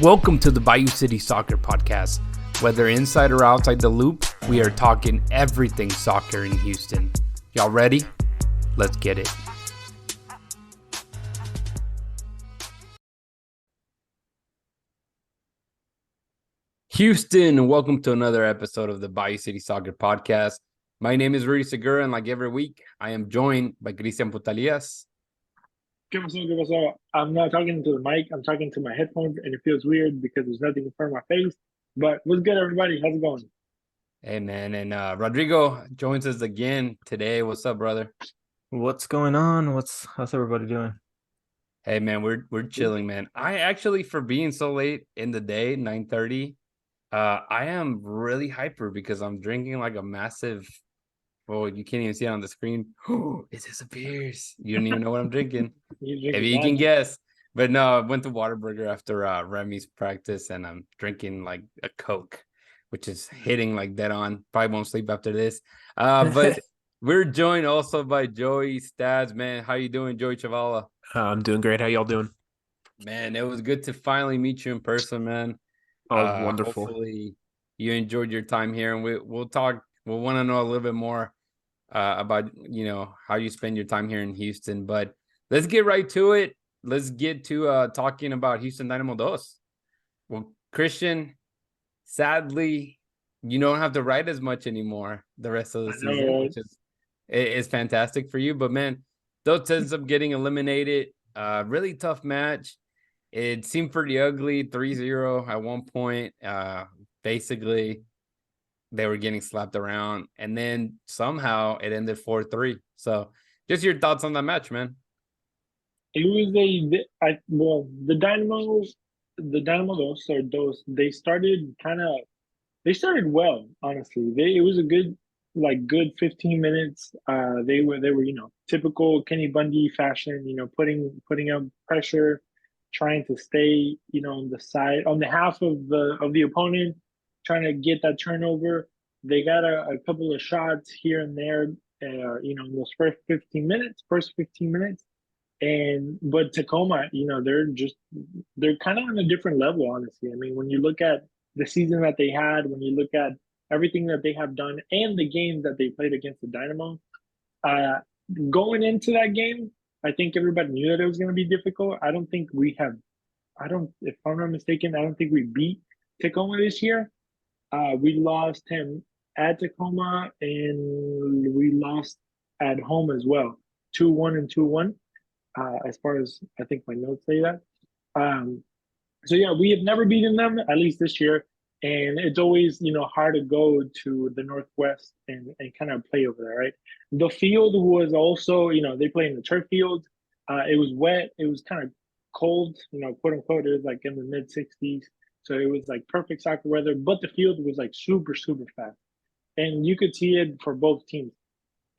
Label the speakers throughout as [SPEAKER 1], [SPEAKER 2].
[SPEAKER 1] Welcome to the Bayou City Soccer Podcast. Whether inside or outside the loop, we are talking everything soccer in Houston. Y'all ready? Let's get it. Houston, welcome to another episode of the Bayou City Soccer Podcast. My name is Rudy Segura, and like every week, I am joined by Cristian Putalias.
[SPEAKER 2] ¿Qué pasó? I'm not talking to the mic. I'm talking to my headphones, and it feels weird because there's nothing in front of my face. But what's good, everybody? How's it going?
[SPEAKER 1] Hey, man. And Rodrigo joins us again today. What's up, brother?
[SPEAKER 3] What's going on? How's everybody doing?
[SPEAKER 1] Hey, man, we're chilling, man. I actually, for being so late in the day, 9:30, I am really hyper because I'm drinking like a massive. Oh, you can't even see it on the screen. Oh, it disappears. You don't even know what I'm drinking. If you can guess. But no, I went to Whataburger after Remy's practice, and I'm drinking like a Coke, which is hitting like dead on. Probably won't sleep after this. But we're joined also by Joey Stads, man. How you doing, Joey Chabala?
[SPEAKER 3] I'm doing great. How y'all doing?
[SPEAKER 1] Man, it was good to finally meet you in person, man.
[SPEAKER 3] Oh, wonderful.
[SPEAKER 1] Hopefully you enjoyed your time here, and we'll talk. We'll want to know a little bit more about, how you spend your time here in Houston. But let's get right to it. Let's get to talking about Houston Dynamo 2. Well, Christian, sadly, you don't have to write as much anymore the rest of the season, which is fantastic for you. But, man, those ends up getting eliminated. Really tough match. It seemed pretty ugly, 3-0 at one point. Basically, they were getting slapped around, and then somehow it ended 4-3. So just your thoughts on that match, man.
[SPEAKER 2] It was the Dynamo dos, they started well, honestly. It was a good 15 minutes. They were, typical Kenny Bundy fashion, putting up pressure, trying to stay, on the half of the opponent, trying to get that turnover. They got a couple of shots here and there, in those first 15 minutes. But Tacoma, they're kind of on a different level, honestly. I mean, when you look at the season that they had, when you look at everything that they have done and the games that they played against the Dynamo, going into that game, I think everybody knew that it was going to be difficult. If I'm not mistaken, I don't think we beat Tacoma this year. We lost him at Tacoma, and we lost at home as well, 2-1 and 2-1. As far as I think my notes say that. So yeah, we have never beaten them, at least this year, and it's always hard to go to the Northwest and kind of play over there, right? The field was also they play in the turf field. It was wet. It was kind of cold, quote unquote. It was like in the mid 60s. So it was like perfect soccer weather, but the field was like super, super fast. And you could see it for both teams.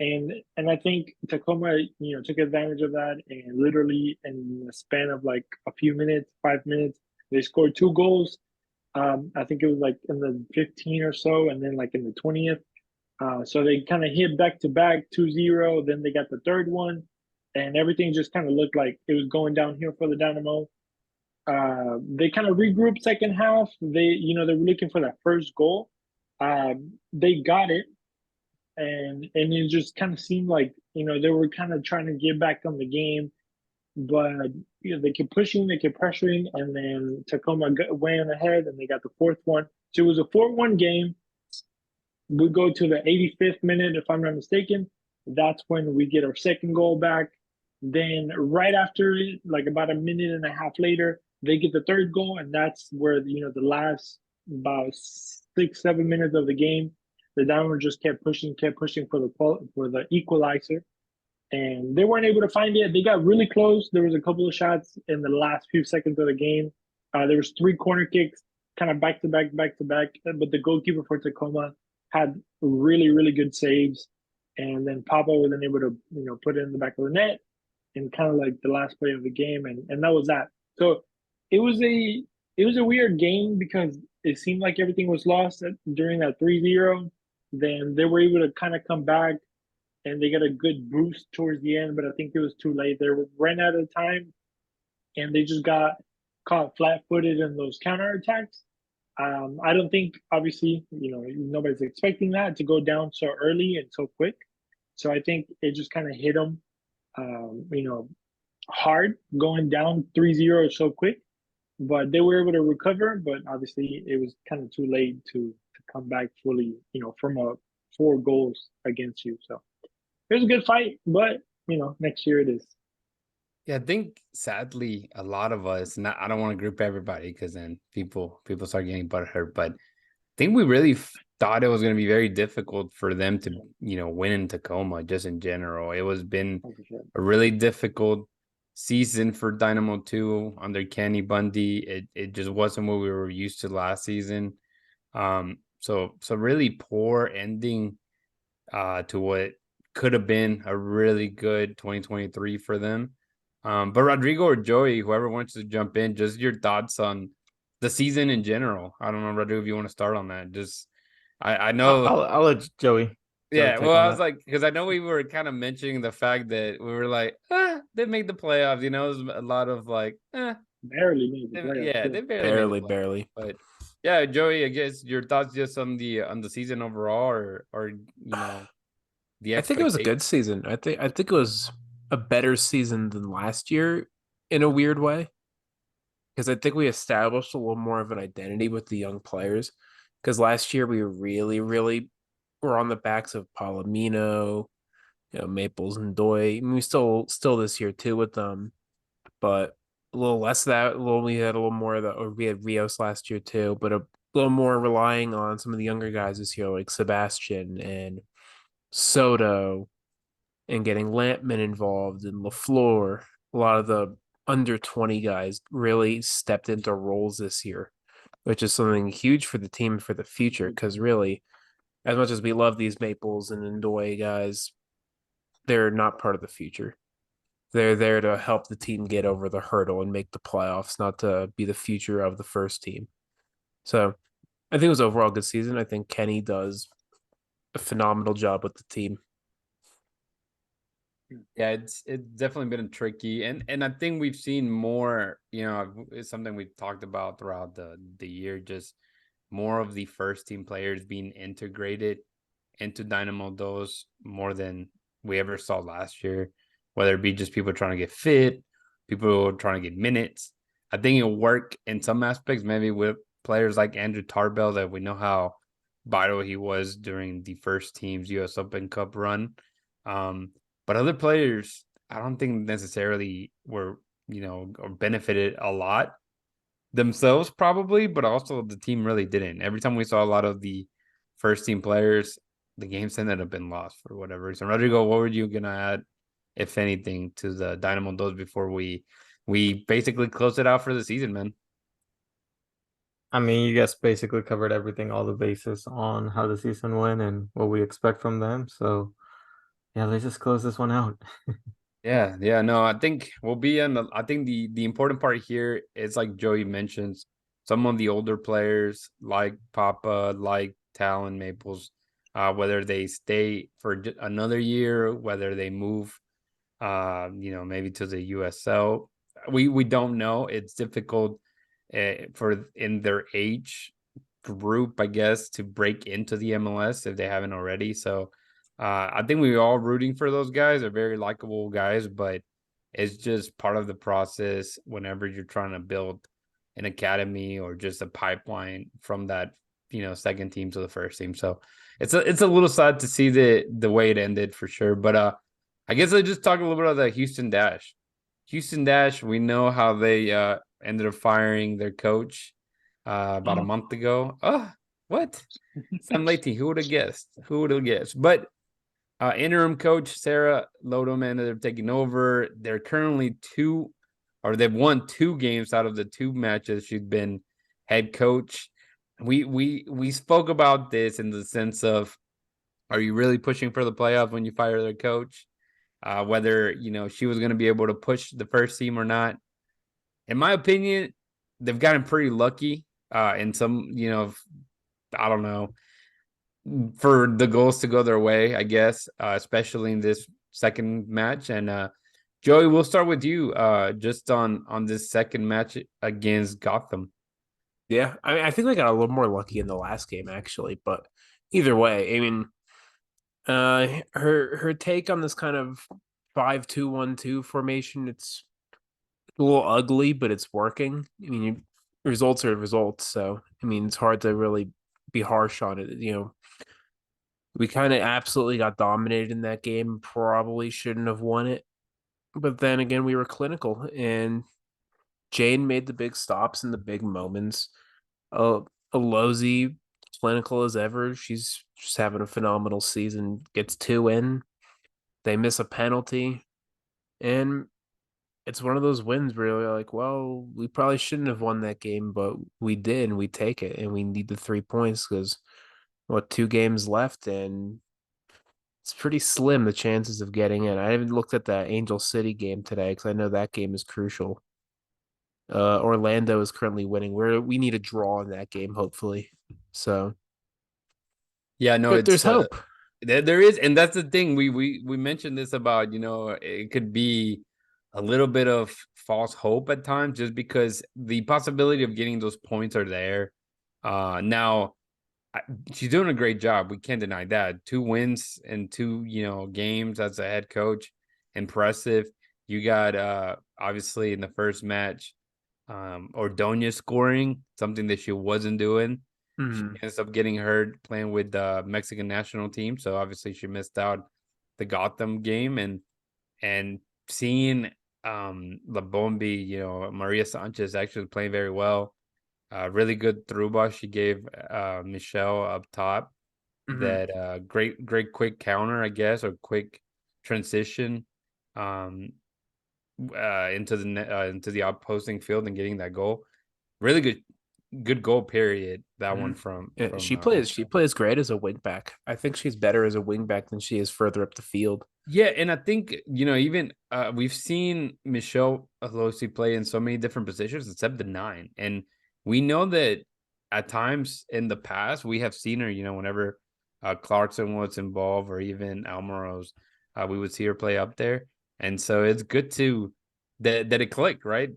[SPEAKER 2] And I think Tacoma, took advantage of that, and literally in the span of like a few minutes, 5 minutes, they scored 2 goals. I think it was like in the 15 or so, and then like in the 20th. So they kind of hit back to back 2-0. Then they got the third one, and everything just kind of looked like it was going downhill for the Dynamo. They kind of regrouped second half. They were looking for that first goal. They got it, and it just kind of seemed like they were kind of trying to get back on the game, but they kept pushing, they kept pressuring, and then Tacoma went ahead, and they got the fourth one. So it was a 4-1 game. We go to the 85th minute, if I'm not mistaken. That's when we get our second goal back. Then right after it, like about a minute and a half later, they get the third goal, and that's where the last about 6-7 minutes of the game, the Dynamo just kept pushing for the equalizer, and they weren't able to find it. They got really close. There was a couple of shots in the last few seconds of the game. There was 3 corner kicks, kind of back to back, but the goalkeeper for Tacoma had really, really good saves, and then Papa wasn't able to put it in the back of the net, and kind of like the last play of the game, and that was that. So it was a weird game because it seemed like everything was lost during that 3-0. Then they were able to kind of come back, and they got a good boost towards the end, but I think it was too late. They ran out of time, and they just got caught flat-footed in those counterattacks. I don't think, obviously, nobody's expecting that to go down so early and so quick. So I think it just kind of hit them, hard going down 3-0 so quick. But they were able to recover. But obviously, it was kind of too late to come back fully, from 4 goals against you. So it was a good fight, but next year it is.
[SPEAKER 1] Yeah, I think sadly a lot of us, not I don't want to group everybody because then people start getting butthurt, but I think we really thought it was going to be very difficult for them to, win in Tacoma just in general. It was been a really difficult season for Dynamo 2 under Kenny Bundy. It just wasn't what we were used to last season. So really poor ending to what could have been a really good 2023 for them. But Rodrigo or Joey, whoever wants to jump in, just your thoughts on the season in general. I don't know, Rodrigo, if you want to start on that. Just I know
[SPEAKER 3] I'll let Joey.
[SPEAKER 1] Yeah, well, I was like, because I know we were kind of mentioning the fact that we were like, they made the playoffs. It was a lot of like,
[SPEAKER 2] barely made the playoffs.
[SPEAKER 1] Yeah, they barely. But yeah, Joey, I guess your thoughts just on the season overall, or the
[SPEAKER 3] I think it was a good season. I think it was a better season than last year in a weird way, because I think we established a little more of an identity with the young players. Because last year we really, really were on the backs of Palomino, Maples and Doy. I mean, we still this year too with them, but a little less of that. We had a little more of that, or we had Rios last year too, but a little more relying on some of the younger guys this year, like Sebastian and Soto, and getting Lampman involved and LaFleur. A lot of the under 20 guys really stepped into roles this year, which is something huge for the team for the future. Because really, as much as we love these Maples and Ndoye guys, they're not part of the future. They're there to help the team get over the hurdle and make the playoffs, not to be the future of the first team. So I think it was overall a good season. I think Kenny does a phenomenal job with the team.
[SPEAKER 1] Yeah, it's definitely been tricky, and I think we've seen more. It's something we've talked about throughout the year. Just more of the first team players being integrated into Dynamo those more than we ever saw last year. Whether it be just people trying to get fit, people trying to get minutes. I think it'll work in some aspects, maybe with players like Andrew Tarbell, that we know how vital he was during the first team's US Open Cup run. But other players, I don't think necessarily were, or benefited a lot themselves probably, but also the team really didn't. Every time we saw a lot of the first team players, the games ended up being lost for whatever reason. Rodrigo, what were you going to add, if anything, to the Dynamo Dos before we basically close it out for the season, man?
[SPEAKER 4] I mean, you guys basically covered everything, all the bases on how the season went and what we expect from them. So, yeah, let's just close this one out.
[SPEAKER 1] Yeah, no, I think we'll be I think the important part here is, like Joey mentions, some of the older players like Papa, like Talon Maples, whether they stay for another year, whether they move, maybe to the USL. We don't know. It's difficult for in their age group, I guess, to break into the MLS if they haven't already. So I think we're all rooting for those guys. They're very likable guys, but it's just part of the process whenever you're trying to build an academy or just a pipeline from that, second team to the first team. So it's a little sad to see the way it ended for sure. But I guess I'll just talk a little bit about the Houston Dash. Houston Dash, we know how they ended up firing their coach about a month ago. Oh, what? Sam Leite, who would have guessed? But interim coach Sarah Lowdon ended up taking over. They're currently they've won 2 games out of the 2 matches she's been head coach. We spoke about this in the sense of, are you really pushing for the playoffs when you fire their coach? Whether she was going to be able to push the first team or not. In my opinion, they've gotten pretty lucky in some, I don't know, for the goals to go their way, I guess, especially in this second match. And Joey, we'll start with you. Just on this second match against Gotham.
[SPEAKER 3] Yeah, I think they got a little more lucky in the last game actually, but either way, I mean, her take on this kind of 5-2-1-2 formation, it's a little ugly, but it's working. I mean, results are results, so I mean, it's hard to really be harsh on it. We kind of absolutely got dominated in that game. Probably shouldn't have won it, but then again, we were clinical, and Jane made the big stops in the big moments. Alozi, clinical as ever. She's just having a phenomenal season. Gets 2 in. They miss a penalty, and it's one of those wins where you're like, well, we probably shouldn't have won that game, but we did, and we take it, and we need the 3 points because 2 games left, and it's pretty slim the chances of getting in. I haven't looked at that Angel City game today because I know that game is crucial. Orlando is currently winning. We need a draw in that game, hopefully. So
[SPEAKER 1] Yeah, no,
[SPEAKER 3] but there's hope.
[SPEAKER 1] There is, and that's the thing. We mentioned this about, it could be a little bit of false hope at times, just because the possibility of getting those points are there. Now she's doing a great job. We can't deny that. 2 wins in 2 games as a head coach, impressive. You got obviously in the first match, Ordonez scoring, something that she wasn't doing. She ends up getting hurt playing with the Mexican national team, so obviously she missed out the Gotham game, and seeing La Bombi, Maria Sanchez actually playing very well. Really good through ball she gave Michelle up top. That great quick counter, I guess, or quick transition into the opposing field and getting that goal. Really good goal, period. That one from
[SPEAKER 3] she plays great as a wing back. I think she's better as a wing back than she is further up the field.
[SPEAKER 1] Yeah, and I think even we've seen Michelle Alosi play in so many different positions except the 9, and we know that at times in the past we have seen her. Whenever Clarkson was involved, or even Almaroz, we would see her play up there, and so it's good to that it clicked, right?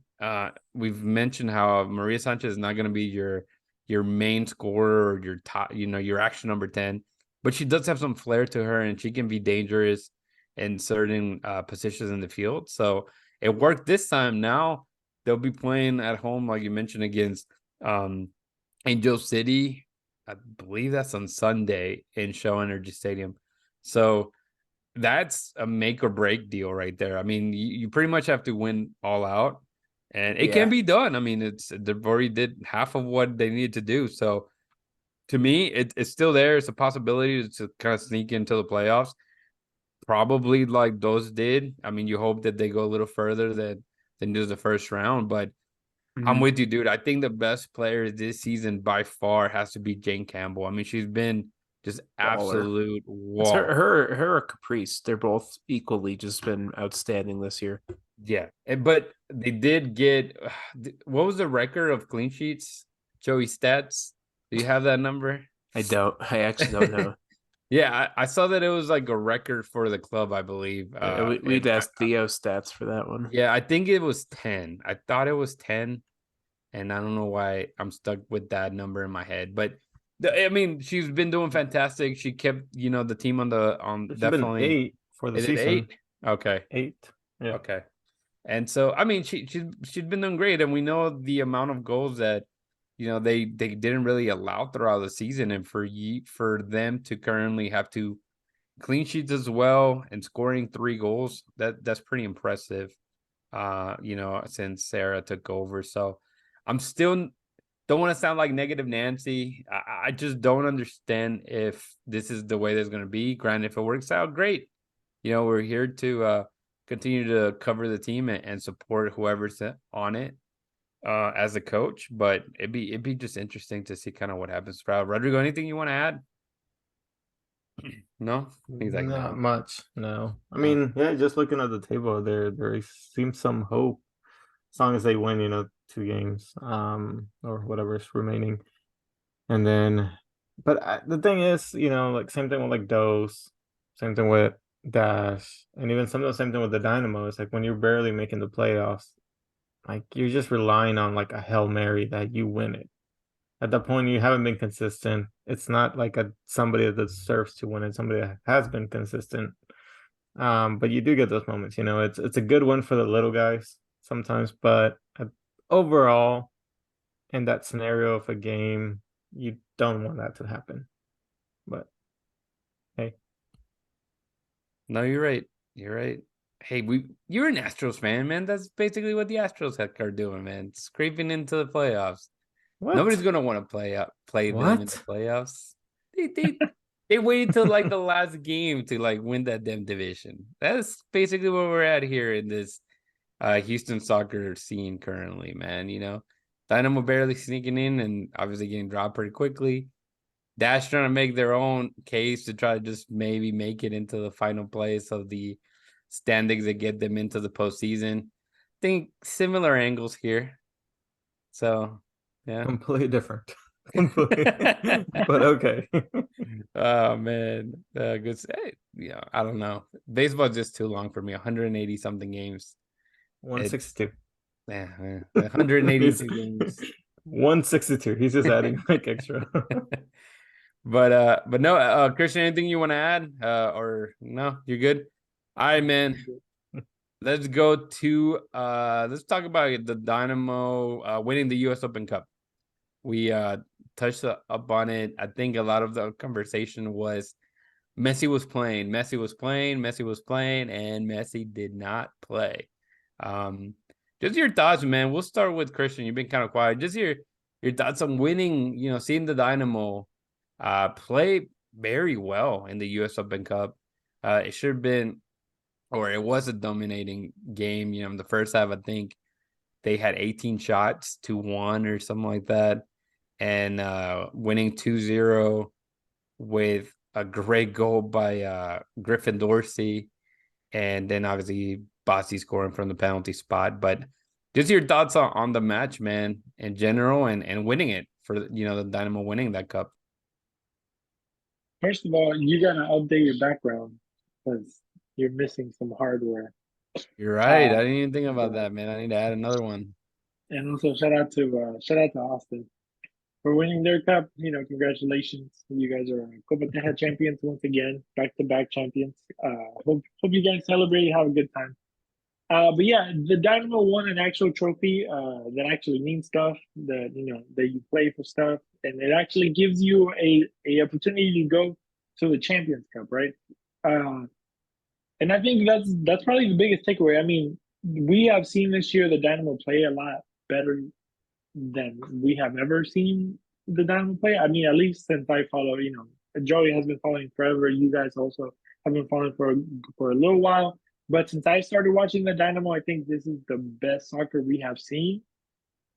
[SPEAKER 1] We've mentioned how Maria Sanchez is not going to be your main scorer or your top, your action number 10, but she does have some flair to her, and she can be dangerous in certain positions in the field. So it worked this time. Now they'll be playing at home, like you mentioned, against Angel City. I believe that's on Sunday in Shell Energy Stadium. So that's a make or break deal right there. I mean, you pretty much have to win all out, and it can be done. I mean, they've already did half of what they needed to do. So to me, it's still there. It's a possibility to kind of sneak into the playoffs. Probably like those did. I mean, you hope that they go a little further than just the first round, but I'm with you, dude. I think the best player this season by far has to be Jane Campbell. I mean, she's been just absolute wall.
[SPEAKER 3] Her or Caprice, they're both equally just been outstanding this year.
[SPEAKER 1] Yeah, but they did get what was the record of clean sheets? Joey stats. Do you have that number?
[SPEAKER 3] I don't. I actually don't know.
[SPEAKER 1] Yeah, I saw that it was like a record for the club, I believe.
[SPEAKER 3] We'd ask Theo stats for that one.
[SPEAKER 1] Yeah, I think it was 10. I thought it was 10, and I don't know why I'm stuck with that number in my head. But I mean, she's been doing fantastic. She kept, the team on
[SPEAKER 4] It's
[SPEAKER 1] definitely
[SPEAKER 4] been 8 for the season.
[SPEAKER 1] 8? Okay.
[SPEAKER 4] 8. Yeah.
[SPEAKER 1] Okay. And so, I mean, she's been doing great, and we know the amount of goals that they didn't really allow throughout the season, and for them to currently have to clean sheets as well and scoring 3 goals, that's pretty impressive. Since Sarah took over, so I'm still don't want to sound like negative Nancy. I just don't understand if this is the way that's going to be. Granted, if it works out, great. We're here to continue to cover the team and support whoever's on it as a coach. But it'd be just interesting to see kind of what happens. Rodrigo, anything you want to add? No,
[SPEAKER 4] he's like not much. No, I mean, yeah, just looking at the table, there seems some hope as long as they win, 2 games, or whatever's remaining, and then. But the thing is, like same thing with like Dose, same thing with dash, and even some of the same thing with the Dynamo. It's like when you're barely making the playoffs, like you're just relying on like a Hail Mary that you win it. At that point, you haven't been consistent. It's not like somebody that deserves to win it, somebody that has been consistent. But you do get those moments. It's a good one for the little guys sometimes, but overall, in that scenario of a game, you don't want that to happen. But hey,
[SPEAKER 1] No, you're right. You're right. Hey, you're an Astros fan, man. That's basically what the Astros are doing, man. Scraping into the playoffs.
[SPEAKER 4] what?
[SPEAKER 1] Nobody's gonna want to play them in the playoffs. They waited till like the last game to like win that damn division. That's basically where we're at here in this Houston soccer scene currently, man. Dynamo barely sneaking in and obviously getting dropped pretty quickly. Dash trying to make their own case to try to just maybe make it into the final place of the standings that get them into the postseason. I think similar angles here. So, yeah.
[SPEAKER 4] Completely different. But okay.
[SPEAKER 1] Oh, man. Good. Hey, I don't know. Baseball's just too long for me. 180 something games.
[SPEAKER 4] 162.
[SPEAKER 1] Yeah, 182 games.
[SPEAKER 4] 162. He's just adding like extra.
[SPEAKER 1] But no, Christian, anything you want to add? Or no, you're good? All right, man. Let's go to let's talk about the Dynamo winning the US Open Cup. We touched up on it. I think a lot of the conversation was Messi was playing, and Messi did not play. Just your thoughts, man. We'll start with Christian. You've been kind of quiet. Just your thoughts on winning, seeing the Dynamo play very well in the US Open Cup. It should have been, or it was a dominating game. In the first half, I think they had 18 shots to 1 or something like that, and winning 2-0 with a great goal by Griffin Dorsey, and then obviously Bossy scoring from the penalty spot. But just your thoughts on the match, man, in general, and winning it for the Dynamo winning that cup.
[SPEAKER 2] First of all, you gotta update your background because you're missing some hardware.
[SPEAKER 1] You're right. I didn't even think about that, man. I need to add another one.
[SPEAKER 2] And also shout out to Austin for winning their cup. Congratulations. You guys are Copa Teja champions once again, back-to-back champions. Hope you guys celebrate, have a good time. But yeah, the Dynamo won an actual trophy that actually means stuff, that you play for stuff, and it actually gives you a opportunity to go to the Champions Cup, right? And I think that's probably the biggest takeaway. I mean, we have seen this year the Dynamo play a lot better than we have ever seen the Dynamo play. I mean, at least since I follow, Joey has been following forever. You guys also have been following for a little while. But since I started watching the Dynamo, I think this is the best soccer we have seen.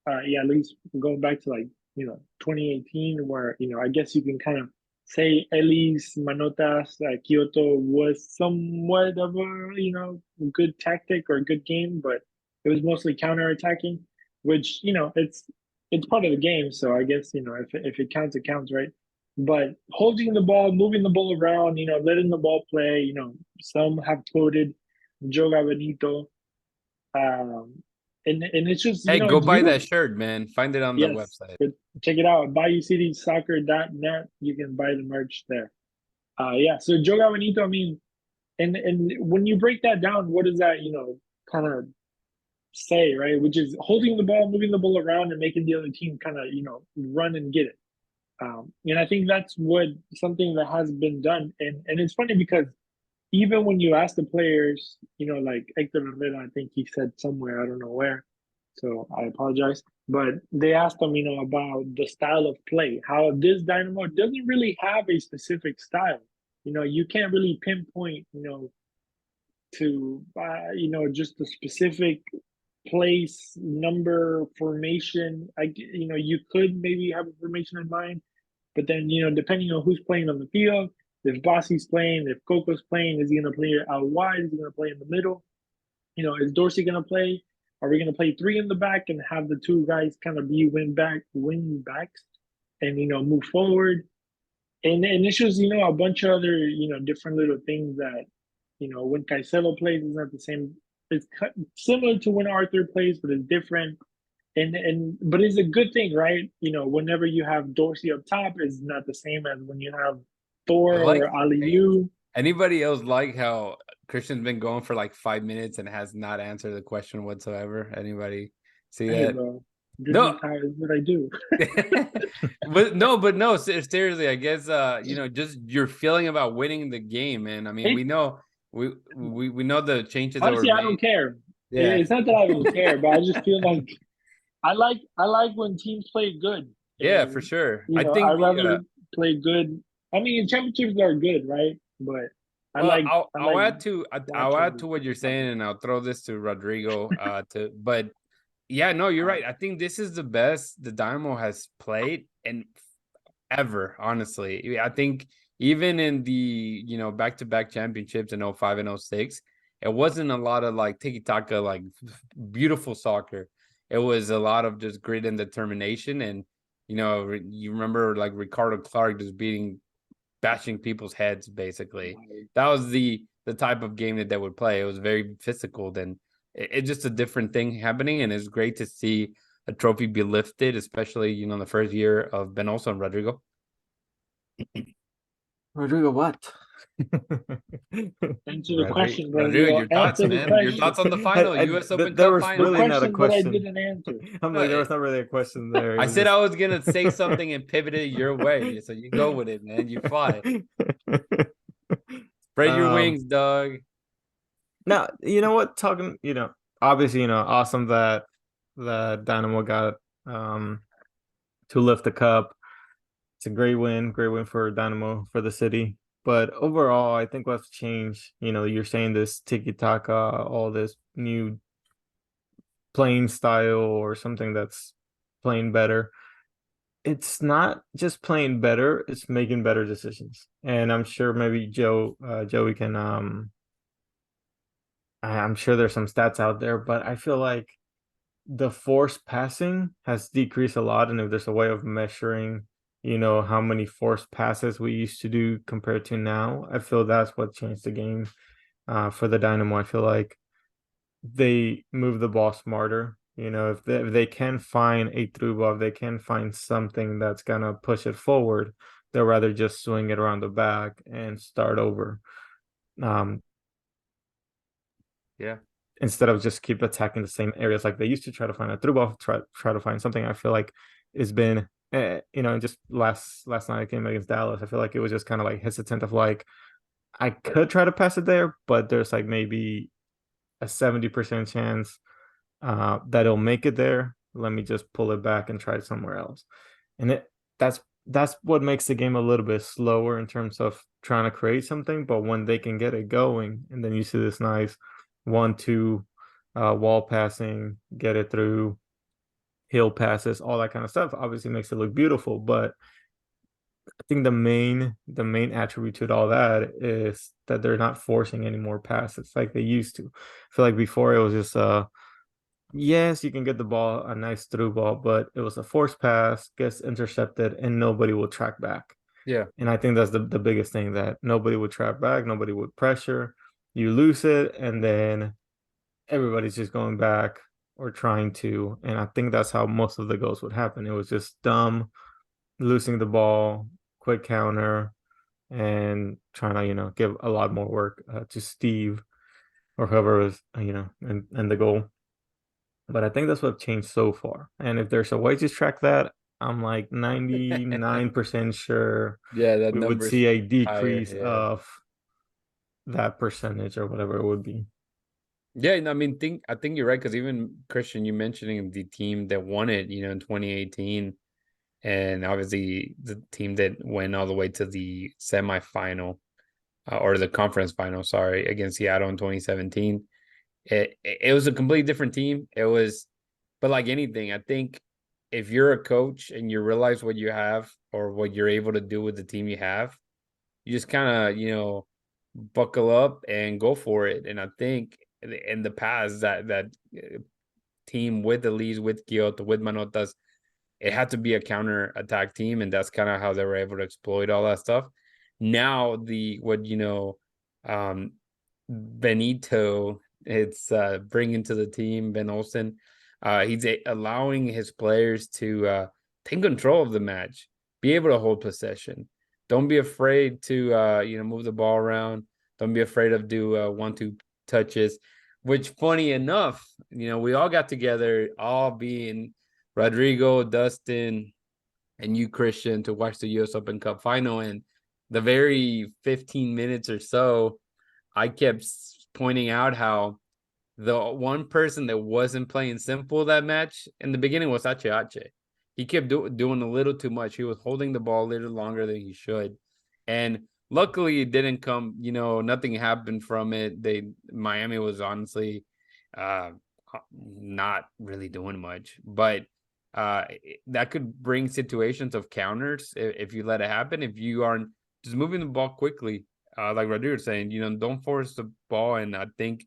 [SPEAKER 2] At least going back to 2018, where I guess you can kind of say Elis Manotas Kyoto was somewhat of a good tactic or a good game, but it was mostly counterattacking, which it's part of the game. So I guess if it counts, it counts, right? But holding the ball, moving the ball around, letting the ball play. Some have quoted Joga Benito. And it's just
[SPEAKER 1] go buy that shirt, man. Find it on the website.
[SPEAKER 2] Check it out, BayouCitySoccer.net. You can buy the merch there. So Joga Benito. I mean, and when you break that down, what does that kind of say, right? Which is holding the ball, moving the ball around, and making the other team kind of run and get it. And I think that's something that has been done. And it's funny because even when you ask the players, like Hector Herrera, I think he said somewhere, I don't know where, so I apologize, but they asked him, about the style of play, how this Dynamo doesn't really have a specific style. You can't really pinpoint, to, just a specific place, number, formation. You could maybe have a formation in mind, but then, depending on who's playing on the field, if Bossy's playing, if Coco's playing, is he going to play out wide? Is he going to play in the middle? Is Dorsey going to play? Are we going to play 3 in the back and have the 2 guys kind of be wing backs and, move forward? And it's just, a bunch of other, different little things that, when Caicedo plays, it's not the same. It's similar to when Arthur plays, but it's different. But it's a good thing, right? Whenever you have Dorsey up top, it's not the same as when you have Thor or Aliyu.
[SPEAKER 1] Anybody else like how Christian's been going for like 5 minutes and has not answered the question whatsoever? Anybody see that?
[SPEAKER 2] Bro,
[SPEAKER 1] no,
[SPEAKER 2] is what I do.
[SPEAKER 1] but no, seriously, I guess just your feeling about winning the game, man. I mean, we know the changes.
[SPEAKER 2] Honestly,
[SPEAKER 1] that were
[SPEAKER 2] I don't care.
[SPEAKER 1] Yeah,
[SPEAKER 2] it's not that I don't care, but I just feel like I like when teams play good.
[SPEAKER 1] Yeah, for sure.
[SPEAKER 2] I think I'd rather play good. I mean, championships are good, right? But
[SPEAKER 1] I'll add to what you're saying, and I'll throw this to Rodrigo. But yeah, no, you're right. I think this is the best the Dynamo has played and ever. Honestly, I think even in the back-to-back championships in 05 and 06, it wasn't a lot of like tiki-taka, like beautiful soccer. It was a lot of just grit and determination. And, you remember like Ricardo Clark just bashing people's heads, basically. That was the type of game that they would play. It was very physical. Then it's just a different thing happening. And it's great to see a trophy be lifted, especially, the first year of Benoso and Rodrigo.
[SPEAKER 4] Rodrigo, what?
[SPEAKER 2] Answer the question,
[SPEAKER 1] Rodrigo, your thoughts, man. Your thoughts on the final, U.S. Open
[SPEAKER 4] there
[SPEAKER 1] Cup
[SPEAKER 4] was
[SPEAKER 1] final.
[SPEAKER 4] really not a question.
[SPEAKER 2] I didn't answer.
[SPEAKER 4] I'm like, there was not really a question there.
[SPEAKER 1] I said I was gonna say something and pivoted your way, so you go with it, man. You fly. Spread your wings, dog.
[SPEAKER 4] Now, you know what? Obviously, awesome that the Dynamo got to lift the cup. It's a great win for Dynamo, for the city. But overall, I think what's changed, you're saying this tiki-taka, all this new playing style or something that's playing better. It's not just playing better, it's making better decisions. And I'm sure maybe Joey can, I'm sure there's some stats out there, but I feel like the forced passing has decreased a lot. And if there's a way of measuring how many forced passes we used to do compared to now, I feel that's what changed the game for the Dynamo. I feel like they move the ball smarter. If they can find a through ball, if they can find something that's going to push it forward, they'll rather just swing it around the back and start over.
[SPEAKER 1] Yeah.
[SPEAKER 4] Instead of just keep attacking the same areas like they used to, try to find a through ball, try to find something. I feel like it's been just last night game against Dallas, I feel like it was just kind of like hesitant of like, I could try to pass it there, but there's like maybe a 70% chance that it'll make it there. Let me just pull it back and try it somewhere else. And that's what makes the game a little bit slower in terms of trying to create something. But when they can get it going, and then you see this nice 1-2 wall passing, get it through, hill passes, all that kind of stuff, obviously makes it look beautiful. But I think the main attribute to all that is that they're not forcing any more passes like they used to. I feel like before it was just yes, you can get the ball, a nice through ball, but it was a forced pass, gets intercepted, and nobody will track back.
[SPEAKER 1] Yeah.
[SPEAKER 4] And I think that's the biggest thing, that nobody would track back, nobody would pressure. You lose it, and then everybody's just going back or trying to. And I think that's how most of the goals would happen. It was just dumb, losing the ball, quick counter, and trying to give a lot more work to Steve or whoever was in the goal. But I think that's what changed so far. And if there's a way to track that, I'm like 99% sure
[SPEAKER 1] that
[SPEAKER 4] we would see a decrease of that percentage or whatever it would be.
[SPEAKER 1] Yeah, I mean, I think you're right, because even Christian, you mentioning the team that won it, in 2018, and obviously the team that went all the way to the semifinal or the conference final, sorry, against Seattle in 2017. It was a completely different team. But like anything, I think if you're a coach and you realize what you have or what you're able to do with the team you have, you just kind of, buckle up and go for it. And I think in the past that team with the Lees, with Kyoto, with Manotas, it had to be a counter attack team, and that's kind of how they were able to exploit all that stuff. Now Benito, it's bringing to the team, Ben Olsen. He's allowing his players to take control of the match, be able to hold possession. Don't be afraid to move the ball around. Don't be afraid of do 1-2 touches. Which, funny enough, we all got together, all being Rodrigo, Dustin, and you, Christian, to watch the U.S. Open Cup final. And the very 15 minutes or so, I kept pointing out how the one person that wasn't playing simple that match in the beginning was Ache. He kept doing a little too much. He was holding the ball a little longer than he should. And luckily it didn't come, nothing happened from it. Miami was honestly not really doing much. But that could bring situations of counters if you let it happen. If you aren't just moving the ball quickly, like Rodrigo was saying, don't force the ball. And I think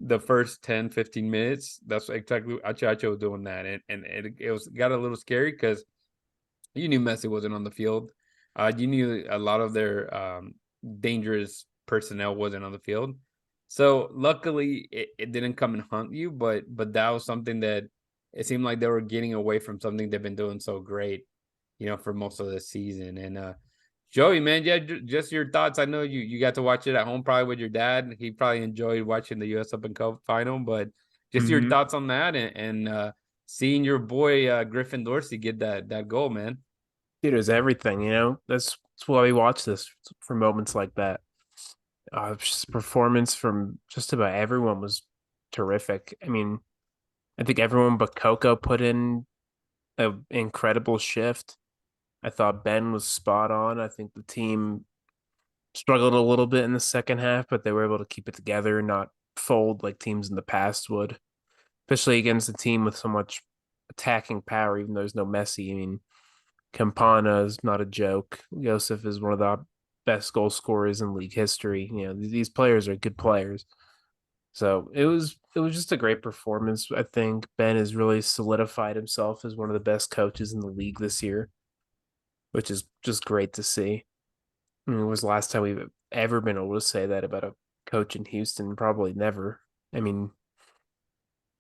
[SPEAKER 1] the first 10, 15 minutes, that's exactly Ache was doing that. And it got a little scary because you knew Messi wasn't on the field. You knew a lot of their dangerous personnel wasn't on the field. So luckily it didn't come and hunt you, but that was something that it seemed like they were getting away from something they've been doing so great, for most of the season. And Joey, man, yeah, just your thoughts. I know you got to watch it at home probably with your dad. He probably enjoyed watching the U.S. Open Cup final, but just your thoughts on that and seeing your boy Griffin Dorsey get that goal, man.
[SPEAKER 3] Dude, it was everything, That's why we watch this, for moments like that. Just performance from just about everyone was terrific. I mean, I think everyone but Coco put in an incredible shift. I thought Ben was spot on. I think the team struggled a little bit in the second half, but they were able to keep it together and not fold like teams in the past would, especially against a team with so much attacking power, even though there's no Messi. I mean, Campana is not a joke. Josef is one of the best goal scorers in league history. These players are good players. So it was just a great performance. I think Ben has really solidified himself as one of the best coaches in the league this year, which is just great to see. I mean, it was the last time we've ever been able to say that about a coach in Houston? Probably never. I mean,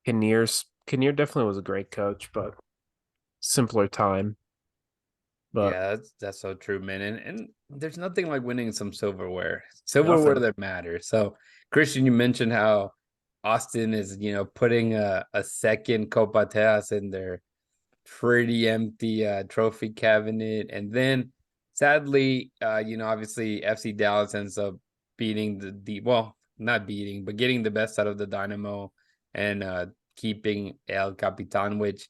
[SPEAKER 3] Kinnear definitely was a great coach, but simpler time. But
[SPEAKER 1] yeah, that's so true, man. And there's nothing like winning some silverware that matters. So, Christian, you mentioned how Austin is, putting a second Copa Tejas in their pretty empty trophy cabinet. And then sadly, obviously FC Dallas ends up beating not beating, but getting the best out of the Dynamo and keeping El Capitan, which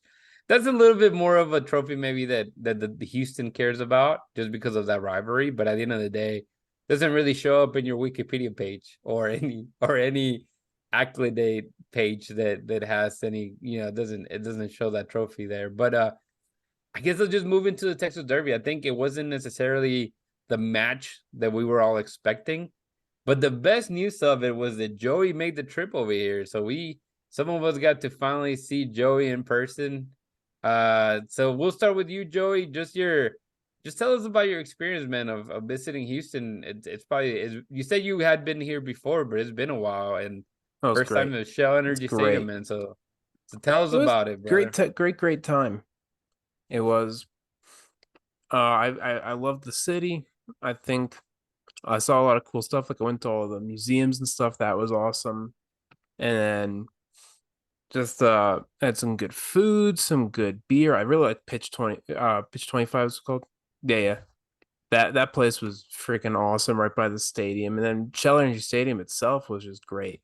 [SPEAKER 1] that's a little bit more of a trophy maybe that the Houston cares about just because of that rivalry. But at the end of the day, it doesn't really show up in your Wikipedia page or any accolade page that has any, it doesn't show that trophy there. But I guess I'll just move into the Texas Derby. I think it wasn't necessarily the match that we were all expecting, but the best news of it was that Joey made the trip over here. So some of us got to finally see Joey in person. So we'll start with you, Joey. Just tell us about your experience, man, of visiting Houston. It's probably, you said you had been here before, but it's been a while, and first
[SPEAKER 3] great.
[SPEAKER 1] time at Shell Energy Stadium, man. So tell us about it, brother.
[SPEAKER 3] Great time. It was. I loved the city. I think I saw a lot of cool stuff. Like I went to all the museums and stuff. That was awesome. And then just had some good food, some good beer. I really like Pitch 25 is called. Yeah. That place was freaking awesome right by the stadium. And then Shell Energy Stadium itself was just great.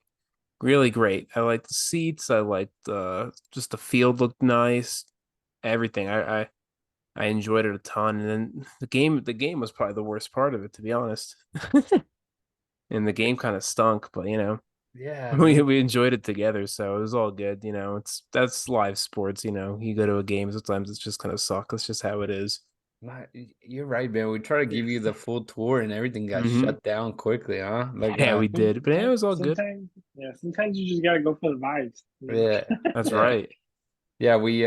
[SPEAKER 3] Really great. I liked the seats. I liked just the field looked nice. Everything. I enjoyed it a ton. And then the game was probably the worst part of it, to be honest. And the game kind of stunk, but
[SPEAKER 1] yeah,
[SPEAKER 3] we enjoyed it together, so it was all good. That's live sports. You go to a game, sometimes it's just kind of suck. That's just how it is.
[SPEAKER 1] You're right, man. We try to give you the full tour, and everything got shut down quickly, huh?
[SPEAKER 3] Yeah, we did, but it was all good.
[SPEAKER 2] Sometimes you just gotta go for the vibes.
[SPEAKER 1] Yeah,
[SPEAKER 3] that's right.
[SPEAKER 1] Yeah, we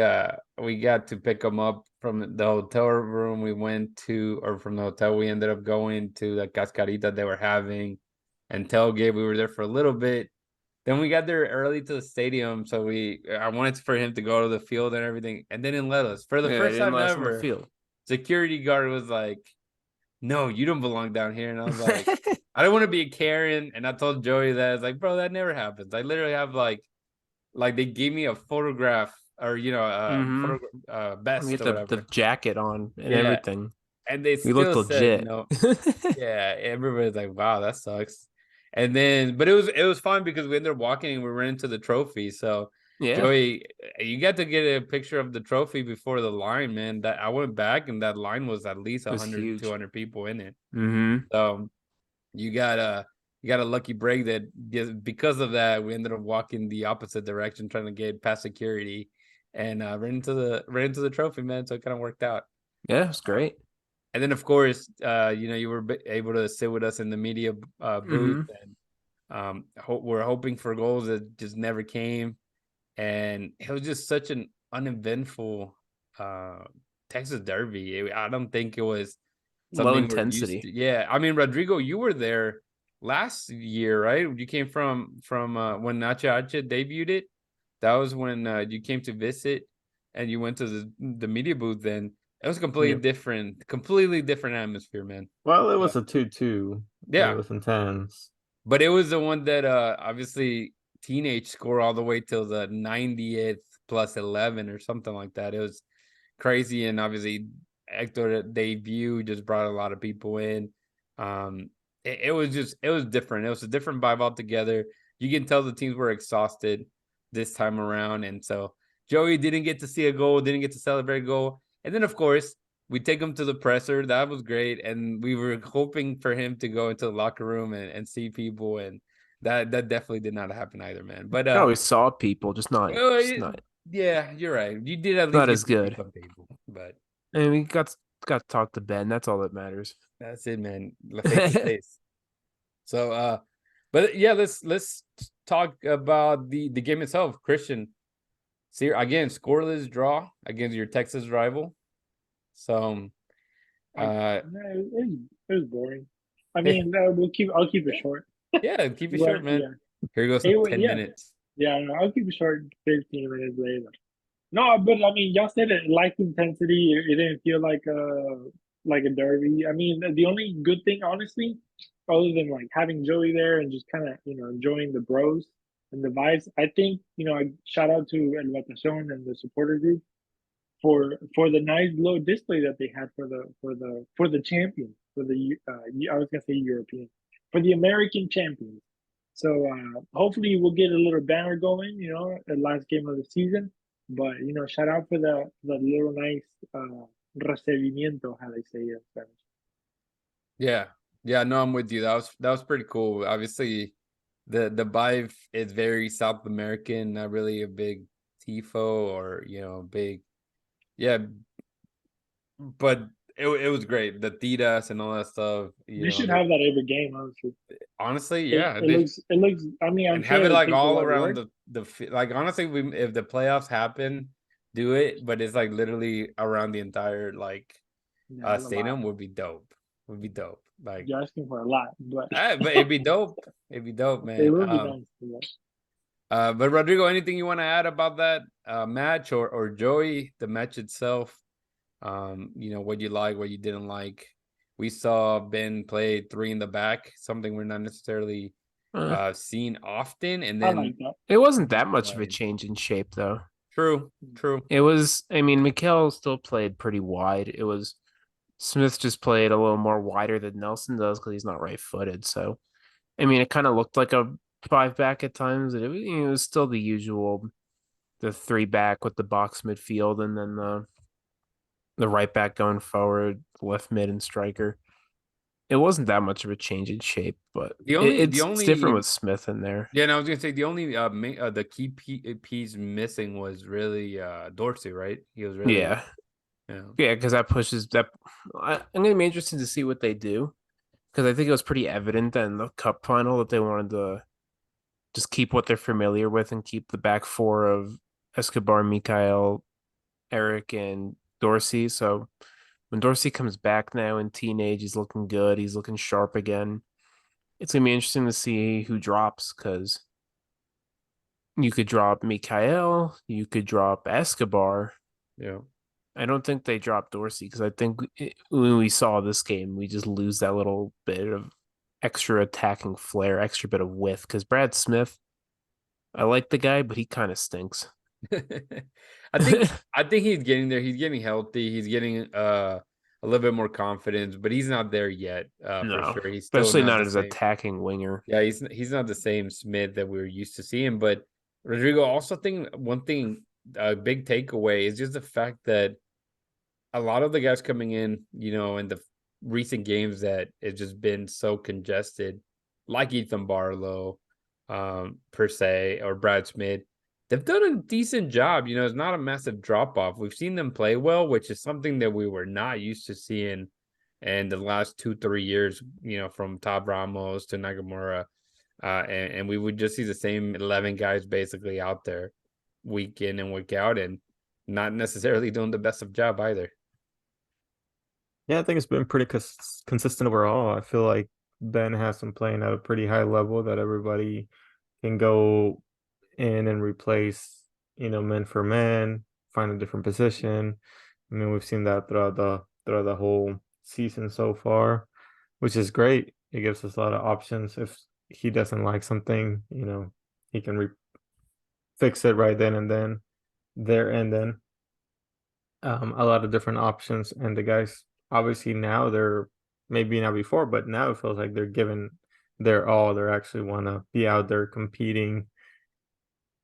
[SPEAKER 1] got to pick them up from the hotel room we went to, or from the hotel we ended up going to the Cascarita they were having, and tailgate. We were there for a little bit. Then we got there early to the stadium, so I wanted for him to go to the field and everything, and they didn't let us. For the first time ever, security guard was like, "No, you don't belong down here." And I was like, "I don't want to be a Karen." And I told Joey that. I was like, "Bro, that never happens. I literally have like they gave me a photograph or vest or whatever,
[SPEAKER 3] the jacket on and everything,
[SPEAKER 1] and they
[SPEAKER 3] looked
[SPEAKER 1] said
[SPEAKER 3] legit.
[SPEAKER 1] no." Yeah, everybody's like, "Wow, that sucks." And then, but it was fun because we ended up walking and we ran into the trophy. So Joey, you got to get a picture of the trophy before the line, man. That I went back and that line was at least 100, 200 people in it. So you got a lucky break that because of that, we ended up walking the opposite direction, trying to get past security and ran into the trophy, man. So it kind of worked out.
[SPEAKER 3] Yeah, it was great.
[SPEAKER 1] And then, of course, you were able to sit with us in the media booth, and we're hoping for goals that just never came. And it was just such an uneventful Texas Derby. I don't think it was
[SPEAKER 3] low intensity.
[SPEAKER 1] Yeah, I mean, Rodrigo, you were there last year, right? You came from when Nacha debuted it. That was when you came to visit, and you went to the media booth then. It was completely different atmosphere, man.
[SPEAKER 4] Well, it was a 2-2.
[SPEAKER 1] Yeah.
[SPEAKER 4] It was intense.
[SPEAKER 1] But it was the one that obviously Teenage scored all the way till the 90th plus 11 or something like that. It was crazy, and obviously Hector debut just brought a lot of people in. It was different. It was a different vibe altogether. You can tell the teams were exhausted this time around, and so Joey didn't get to see a goal, didn't get to celebrate a goal. And then, of course, we take him to the presser. That was great. And we were hoping for him to go into the locker room and see people. And that definitely did not happen either, man. But
[SPEAKER 3] we saw people, just not.
[SPEAKER 1] Yeah, you're right. You did at least
[SPEAKER 3] not as good.
[SPEAKER 1] Some people, but
[SPEAKER 3] and we got to talk to Ben. That's all that matters.
[SPEAKER 1] That's it, man. Face to face. So, but yeah, let's talk about the game itself. Christian, see again, scoreless draw against your Texas rival. So,
[SPEAKER 2] it was boring. I mean, I'll keep it short.
[SPEAKER 1] Yeah, keep it short, man. Yeah. Here goes 10 minutes.
[SPEAKER 2] Yeah, I'll keep it short. 15 minutes later. No, but I mean, y'all said it like intensity. It didn't feel like a derby. I mean, the only good thing, honestly, other than like having Joey there and just kind of enjoying the bros and the vibes, I think I shout out to El Batacion and the supporter group for the nice low display that they had for the champions, for the I was gonna say European, for the American champions. So hopefully we'll get a little banner going, the last game of the season. But shout out for the little nice recibimiento, how they say it in Spanish.
[SPEAKER 1] Yeah, no, I'm with you. That was pretty cool. Obviously, the vibe is very South American, not really a big tifo or big. Yeah, but it was great. The tiras and all that stuff.
[SPEAKER 2] You should have that every game, honestly.
[SPEAKER 1] Honestly, yeah.
[SPEAKER 2] It looks. I mean, I'm
[SPEAKER 1] and have it like all around the like. Honestly, if the playoffs happen, do it. But it's like literally around the entire stadium would be dope. Would be dope. Like
[SPEAKER 2] you're asking for a lot, but
[SPEAKER 1] it'd be dope. It'd be dope, man.
[SPEAKER 2] It would be nice.
[SPEAKER 1] But Rodrigo, anything you want to add about that match or Joey, the match itself? What you like, what you didn't like. We saw Ben play 3 in the back, something we're not necessarily seen often. And then
[SPEAKER 3] it wasn't that much of a change in shape, though.
[SPEAKER 1] True.
[SPEAKER 3] It was. I mean, Mikel still played pretty wide. It was Smith just played a little more wider than Nelson does because he's not right-footed. So, I mean, it kind of looked like a 5-back at times. It was still the usual, the 3-back with the box midfield and then the right back going forward, left mid and striker. It wasn't that much of a change in shape, but it's different with Smith in there.
[SPEAKER 1] Yeah, and I was gonna say the only the key piece missing was really Dorsey, right? He was really
[SPEAKER 3] because that pushes that. I'm gonna be interested to see what they do because I think it was pretty evident in the cup final that they wanted to just keep what they're familiar with and keep the back 4 of Escobar, Mikael, Eric, and Dorsey. So when Dorsey comes back now in teenage, he's looking good. He's looking sharp again. It's going to be interesting to see who drops because you could drop Mikael, you could drop Escobar.
[SPEAKER 1] Yeah.
[SPEAKER 3] I don't think they dropped Dorsey because I think when we saw this game, we just lose that little bit of extra attacking flair, extra bit of width. Because Brad Smith, I like the guy, but he kind of stinks.
[SPEAKER 1] I think he's getting there. He's getting healthy. He's getting a little bit more confidence, but he's not there yet. For sure. He's still
[SPEAKER 3] especially not
[SPEAKER 1] the
[SPEAKER 3] as
[SPEAKER 1] same.
[SPEAKER 3] attacking winger.
[SPEAKER 1] Yeah, he's not the same Smith that we were used to seeing. But Rodrigo, also think one thing, a big takeaway is just the fact that a lot of the guys coming in, in the recent games that it's just been so congested, like Ethan Barlow, per se, or Brad Smith, they've done a decent job. It's not a massive drop off. We've seen them play well, which is something that we were not used to seeing in the last 2-3 years, from Tab Ramos to Nagamura. And we would just see the same 11 guys basically out there week in and week out and not necessarily doing the best of job either.
[SPEAKER 4] Yeah, I think it's been pretty consistent overall. I feel like Ben has them playing at a pretty high level that everybody can go in and replace, man for man, find a different position. I mean, we've seen that throughout the whole season so far, which is great. It gives us a lot of options. If he doesn't like something, he can fix it right then and then, there and then. A lot of different options, and the guys obviously now they're maybe not before, but now it feels like they're giving their all. They actually want to be out there competing,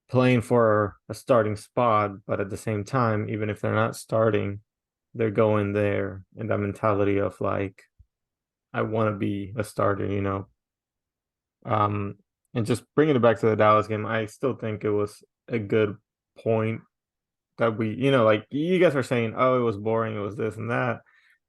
[SPEAKER 4] playing for a starting spot, but at the same time, even if they're not starting, they're going there in that mentality of like, I want to be a starter, and just bringing it back to the Dallas game, I still think it was a good point that we, like you guys are saying, oh, it was boring, it was this and that.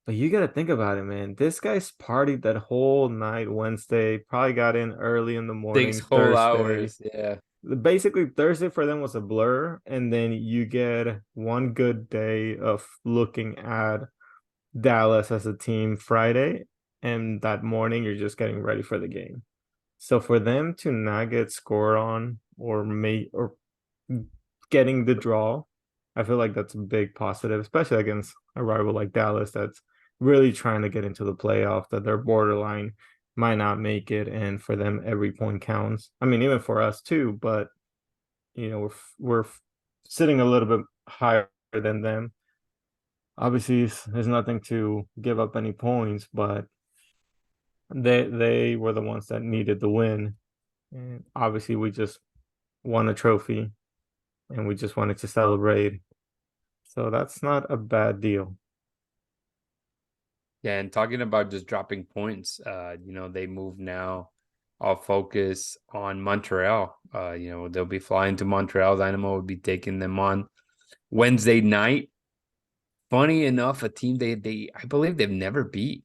[SPEAKER 4] But you got to think about it, man. This guy's partied that whole night Wednesday, probably got in early in the morning
[SPEAKER 1] 6 whole
[SPEAKER 4] Thursday.
[SPEAKER 1] hours. Yeah.
[SPEAKER 4] Basically, Thursday for them was a blur. And then you get one good day of looking at Dallas as a team Friday. And that morning, you're just getting ready for the game. So for them to not get scored on or getting the draw, I feel like that's a big positive, especially against a rival like Dallas that's really trying to get into the playoff, that they're borderline, might not make it, and for them every point counts. I mean, even for us too, but we're sitting a little bit higher than them. Obviously, there's nothing to give up any points, but they were the ones that needed the win, and obviously we just won a trophy, and we just wanted to celebrate. So that's not a bad deal.
[SPEAKER 1] Yeah, and talking about just dropping points, they move now. I'll focus on Montreal. They'll be flying to Montreal. Dynamo will be taking them on Wednesday night. Funny enough, a team I believe they've never beat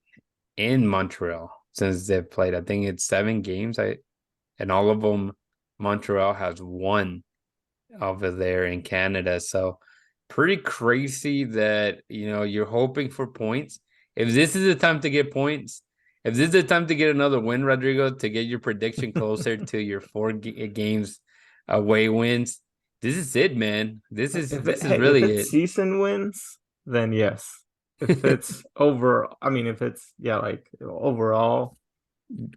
[SPEAKER 1] in Montreal since they've played. I think it's 7 games. And all of them, Montreal has won over there in Canada. So pretty crazy that you're hoping for points. If this is the time to get points, if this is the time to get another win, Rodrigo, to get your prediction closer to your 4 games away wins, this is it, man. This is really
[SPEAKER 4] if it's
[SPEAKER 1] it.
[SPEAKER 4] Season wins, then yes. If it's overall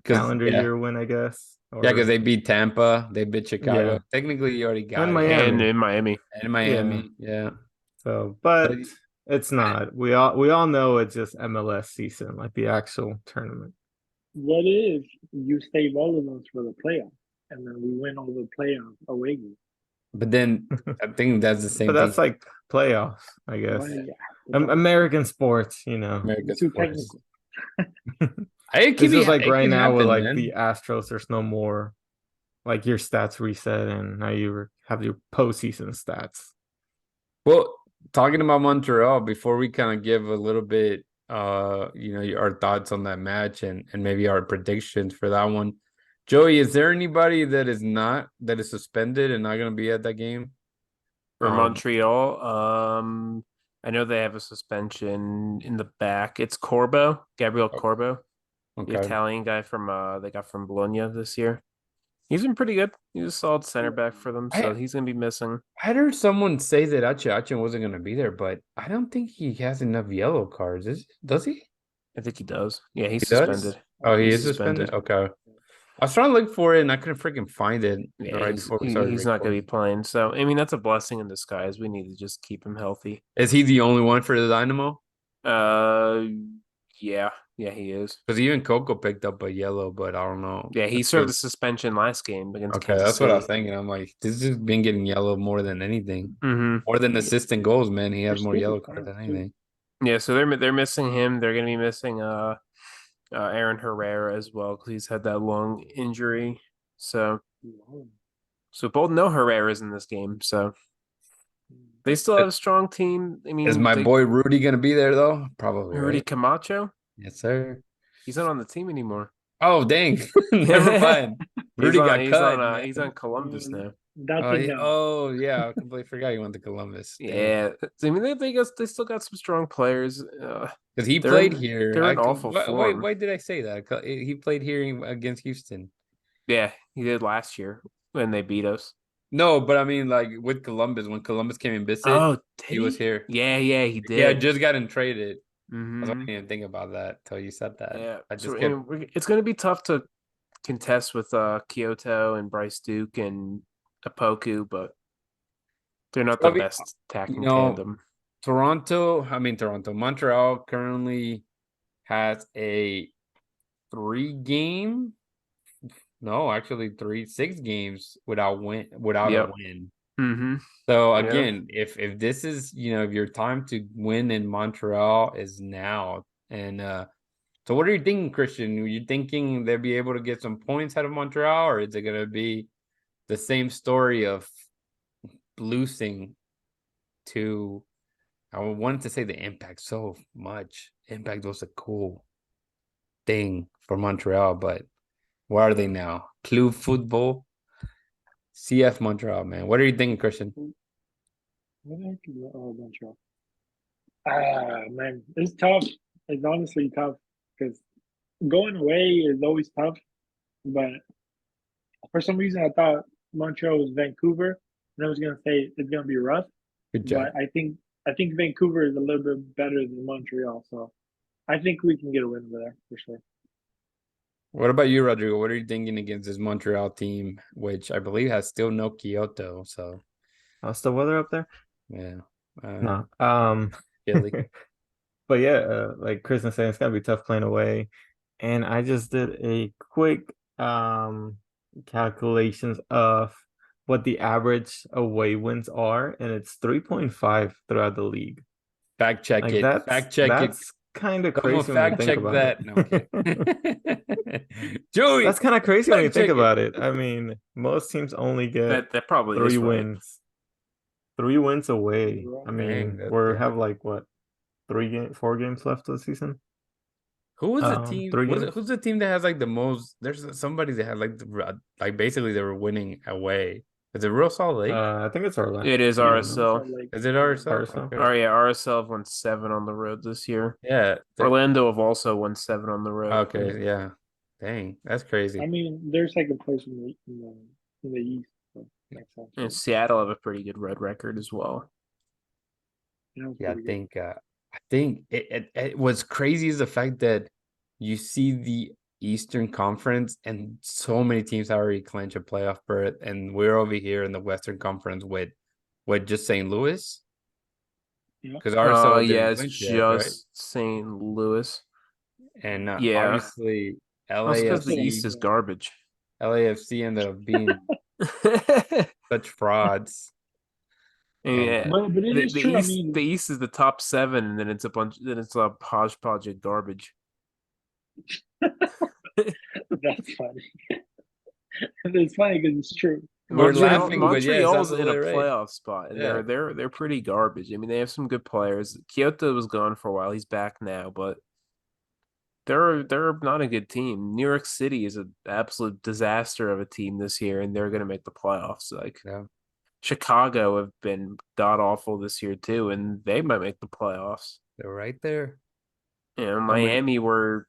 [SPEAKER 4] calendar year win, I guess.
[SPEAKER 1] Because they beat Tampa, they beat Chicago.
[SPEAKER 4] Yeah.
[SPEAKER 1] Technically, you already got
[SPEAKER 3] and
[SPEAKER 1] it.
[SPEAKER 3] Miami.
[SPEAKER 1] And
[SPEAKER 3] in
[SPEAKER 1] Miami, yeah.
[SPEAKER 4] So, but it's not. We all know it's just MLS season, like the actual tournament.
[SPEAKER 2] What if you save all of those for the playoff, and then we win all the playoff away games?
[SPEAKER 1] But then I think that's the same
[SPEAKER 4] but
[SPEAKER 1] thing.
[SPEAKER 4] That's like playoffs, I guess.
[SPEAKER 2] Well, yeah.
[SPEAKER 4] American sports,
[SPEAKER 1] American
[SPEAKER 2] Too
[SPEAKER 1] sports.
[SPEAKER 2] technical.
[SPEAKER 4] It's just like right now with like the Astros, there's no more like your stats reset, and now you have your postseason stats.
[SPEAKER 1] Well, talking about Montreal, before we kind of give a little bit, our thoughts on that match and maybe our predictions for that one. Joey, is there anybody that is suspended and not going to be at that game?
[SPEAKER 3] For Montreal, I know they have a suspension in the back. It's Gabriel Corbo. The
[SPEAKER 1] Okay.
[SPEAKER 3] Italian guy from they got from Bologna this year. He's been pretty good. He's a solid center back for them, so he's gonna be missing.
[SPEAKER 1] I heard someone say that Ache wasn't gonna be there, but I don't think he has enough yellow cards. Does he?
[SPEAKER 3] I think he does. Yeah, he's
[SPEAKER 1] He does?
[SPEAKER 3] suspended.
[SPEAKER 1] Oh, he
[SPEAKER 3] He's
[SPEAKER 1] is suspended? Okay. I was trying to look for it and I couldn't freaking find it
[SPEAKER 3] Yeah,
[SPEAKER 1] right before we started
[SPEAKER 3] he's not going to be
[SPEAKER 1] recording.
[SPEAKER 3] playing. So, I mean, that's a blessing in disguise. We need to just keep him healthy.
[SPEAKER 1] Is he the only one for the Dynamo?
[SPEAKER 3] Yeah, he is.
[SPEAKER 1] Because even Coco picked up a yellow, but I don't know.
[SPEAKER 3] Yeah, he served the suspension last game against
[SPEAKER 1] Okay,
[SPEAKER 3] Kansas
[SPEAKER 1] that's
[SPEAKER 3] City.
[SPEAKER 1] what I was thinking. I'm like, this has been getting yellow more than anything.
[SPEAKER 3] Mm-hmm.
[SPEAKER 1] More than assistant goals, man. He has more yellow cards than anything.
[SPEAKER 3] Yeah, so they're missing him. They're going to be missing Aaron Herrera as well because he's had that long injury. So both no Herrera's in this game. So they still have a strong team. I mean,
[SPEAKER 1] is my boy Rudy gonna be there though? Probably.
[SPEAKER 3] Rudy
[SPEAKER 1] right?
[SPEAKER 3] Camacho?
[SPEAKER 1] Yes, sir.
[SPEAKER 3] He's not on the team anymore.
[SPEAKER 1] Oh dang! Never mind. Rudy got cut.
[SPEAKER 3] He's on Columbus now.
[SPEAKER 1] Yeah, I completely forgot he went to Columbus.
[SPEAKER 3] Yeah, I mean they still got some strong players.
[SPEAKER 1] Because he played here.
[SPEAKER 3] They're in awful form.
[SPEAKER 1] Why did I say that? He played here against Houston.
[SPEAKER 3] Yeah, he did last year when they beat us.
[SPEAKER 1] No, but I mean, like with Columbus, when Columbus came and visited, he was here.
[SPEAKER 3] Yeah, he did.
[SPEAKER 1] Yeah, just got him traded.
[SPEAKER 3] Mm-hmm.
[SPEAKER 1] I didn't even think about that until you said that.
[SPEAKER 3] Yeah, it's going to be tough to contest with Kyoto and Bryce Duke and Apoku, but they're not the best attacking tandem.
[SPEAKER 1] Montreal currently has a 6 games without a win.
[SPEAKER 3] Mm-hmm.
[SPEAKER 1] So again, if this is if your time to win in Montreal is now, and so what are you thinking, Christian? Are you thinking they'll be able to get some points out of Montreal, or is it gonna be the same story of losing to? I wanted to say the Impact so much. Impact was a cool thing for Montreal, but where are they now? Club Football, CF Montreal, man. What are you thinking, Christian?
[SPEAKER 2] Montreal. Man, it's tough. It's honestly tough because going away is always tough. But for some reason, I thought Montreal was Vancouver, and I was gonna say it's gonna be rough.
[SPEAKER 1] Good job.
[SPEAKER 2] But I think Vancouver is a little bit better than Montreal, so I think we can get a win over there for sure.
[SPEAKER 1] What about you, Rodrigo? What are you thinking against this Montreal team, which I believe has still no Kyoto? So,
[SPEAKER 4] how's the weather up there?
[SPEAKER 1] Yeah.
[SPEAKER 4] No.
[SPEAKER 1] Chilly.
[SPEAKER 4] But yeah, like Chris was saying, it's gonna be tough playing away. And I just did a quick calculations of what the average away wins are, and it's 3.5 throughout the league.
[SPEAKER 1] Fact check it.
[SPEAKER 4] That's kind of crazy when you think about it.
[SPEAKER 1] No, Joey,
[SPEAKER 4] that's kind of crazy when you think about it. I mean, most teams only get
[SPEAKER 3] that probably
[SPEAKER 4] 3 wins. 3 wins away. I mean, have like what, 4 games left of the season.
[SPEAKER 1] Who was the team? Who's the team that has like the most? There's somebody that had like basically they were winning away. Is it Real Salt Lake?
[SPEAKER 4] I think it's Orlando.
[SPEAKER 3] It is RSL.
[SPEAKER 1] Is it RSL?
[SPEAKER 3] Okay. Oh yeah, RSL have won 7 on the road this year.
[SPEAKER 1] Yeah,
[SPEAKER 3] Orlando have also won 7 on the road.
[SPEAKER 1] Okay, yeah. Dang, that's crazy.
[SPEAKER 2] I mean, there's second place in the East. So makes sense.
[SPEAKER 3] And Seattle have a pretty good road record as well.
[SPEAKER 1] Yeah, I think it was crazy is the fact that you see the Eastern Conference and so many teams already clinch a playoff berth, and we're over here in the Western Conference with just St. Louis. Because
[SPEAKER 3] it's just St. Louis,
[SPEAKER 1] and obviously
[SPEAKER 3] LAFC. The East is garbage.
[SPEAKER 1] LAFC ended up being such frauds.
[SPEAKER 3] Yeah,
[SPEAKER 2] but it is true.
[SPEAKER 3] The East is the top 7, and then it's a hodgepodge of garbage.
[SPEAKER 2] That's funny. It's funny because it's true.
[SPEAKER 1] We're laughing,
[SPEAKER 3] Montreal's in a playoff spot, and they're pretty garbage. I mean, they have some good players. Kyoto was gone for a while; he's back now, but they're not a good team. New York City is an absolute disaster of a team this year, and they're going to make the playoffs. Chicago have been god awful this year too, and they might make the playoffs.
[SPEAKER 1] They're right there.
[SPEAKER 3] Miami were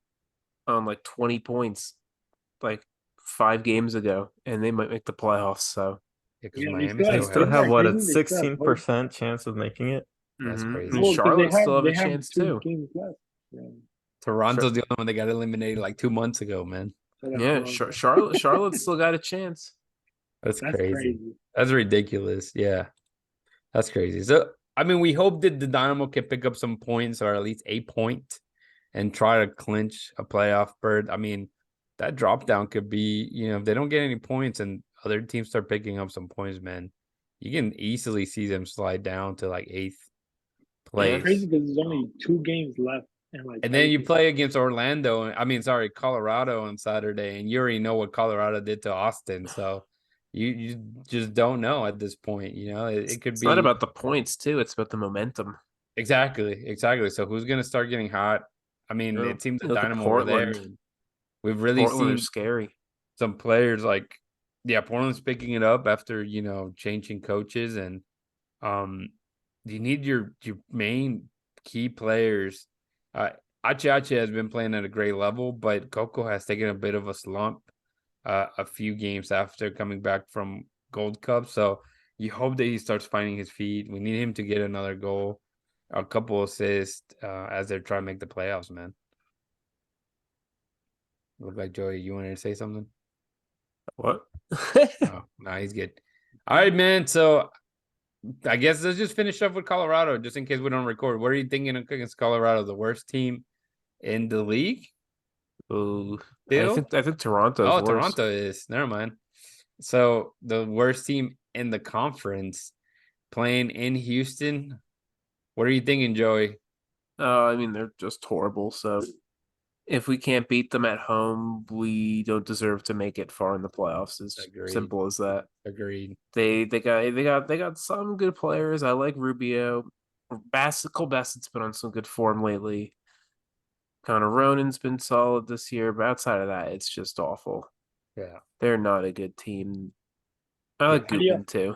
[SPEAKER 3] on like 20 points like 5 games ago, and they might make the playoffs. So
[SPEAKER 1] Because
[SPEAKER 2] Yeah,
[SPEAKER 1] Miami
[SPEAKER 4] They
[SPEAKER 1] still
[SPEAKER 4] still
[SPEAKER 1] has.
[SPEAKER 4] have what, a
[SPEAKER 2] They still have hope.
[SPEAKER 4] 16% chance of making it?
[SPEAKER 1] That's crazy.
[SPEAKER 3] And
[SPEAKER 2] Well, because
[SPEAKER 3] Charlotte still have
[SPEAKER 2] they
[SPEAKER 3] a
[SPEAKER 2] have
[SPEAKER 3] chance
[SPEAKER 2] 2
[SPEAKER 3] too.
[SPEAKER 2] games left. Yeah.
[SPEAKER 1] Toronto's the only one that got eliminated like 2 months ago, man.
[SPEAKER 3] Yeah, Charlotte's still got a chance.
[SPEAKER 1] That's
[SPEAKER 2] That's
[SPEAKER 1] crazy. That's ridiculous. Yeah, that's crazy. So, I mean, we hope that the Dynamo can pick up some points or at least a point and try to clinch a playoff berth. I mean, that drop down could be, if they don't get any points and other teams start picking up some points, man, you can easily see them slide down to like 8th place.
[SPEAKER 2] It's crazy because there's only 2 games left.
[SPEAKER 1] And then you play against Colorado on Saturday, and you already know what Colorado did to Austin. So you just don't know at this point. It could
[SPEAKER 3] It's
[SPEAKER 1] be
[SPEAKER 3] not about the points too; it's about the momentum.
[SPEAKER 1] exactly. So who's gonna start getting hot? I mean, it seems the
[SPEAKER 3] Look at
[SPEAKER 1] Dynamo over there.
[SPEAKER 3] Portland.
[SPEAKER 1] We've really
[SPEAKER 3] Portland are
[SPEAKER 1] seen
[SPEAKER 3] scary.
[SPEAKER 1] some players like, Portland's picking it up after changing coaches, and you need your main key players. Ache has been playing at a great level, but Coco has taken a bit of a slump a few games after coming back from Gold Cup. So you hope that he starts finding his feet. We need him to get another goal, a couple assists as they're trying to make the playoffs, man. Look like Joey, you wanted to say something?
[SPEAKER 3] What?
[SPEAKER 1] Oh, no, he's good. All right, man. So I guess let's just finish up with Colorado, just in case we don't record. What are you thinking against Colorado? The worst team in the league?
[SPEAKER 3] Ooh,
[SPEAKER 1] Still?
[SPEAKER 3] I think Toronto's worse.
[SPEAKER 1] Toronto is. Never mind. So the worst team in the conference playing in Houston. What are you thinking, Joey?
[SPEAKER 3] I mean, they're just horrible. So if we can't beat them at home, we don't deserve to make it far in the playoffs. It's simple as that.
[SPEAKER 1] Agreed.
[SPEAKER 3] They got some good players. I like Rubio. Cole Bassett's been on some good form lately. Connor Ronan's been solid this year, but outside of that, it's just awful.
[SPEAKER 1] Yeah,
[SPEAKER 3] they're not a good team. I like Gutman too.